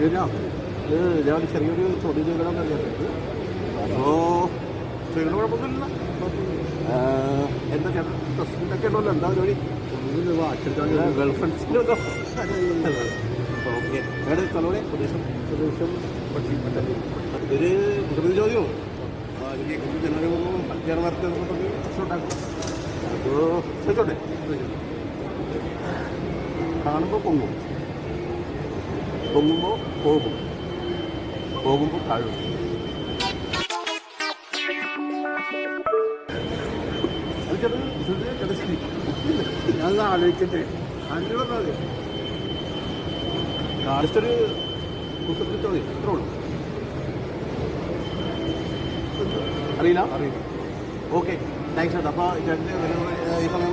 ഇത് ഞാൻ ചെറിയൊരു ചോദ്യം ചെയ്യണമെന്ന് അറിയാത്തത്. അപ്പോൾ ചെയ്യുന്ന കുഴപ്പമൊന്നുമില്ല. എന്താ ചേട്ടൻ പ്രസിഡൻ്റൊക്കെ ഉണ്ടല്ലോ, എന്താ പരിപാടി? ഗേൾ ഫ്രണ്ട്സിൻ്റെ ഉണ്ടോ? ഓക്കെ. നിങ്ങളുടെ സ്ഥലവിടെ പ്രദേശം ഇതൊരു കുസൃതി ചോദ്യമോ? എനിക്ക് കുറച്ച് ജനങ്ങളും അധ്യാപന വാർത്ത പ്രശ്നമുണ്ടാക്കും. അപ്പോൾ ചോദിച്ചോട്ടെ. കാണുമ്പോൾ പൊങ്ങുമ്പോൾ പോകുമ്പോൾ താഴും. ഞാൻ ആലോചിച്ചിട്ട് ലാസ്റ്റൊരു കുസൃതി ചോദ്യം എത്ര ഉള്ളൂ? അറിയില്ല. ഓക്കെ, താങ്ക്സ് ചേട്ടാ. അപ്പോൾ ചേട്ടൻ്റെ ഈ സമയം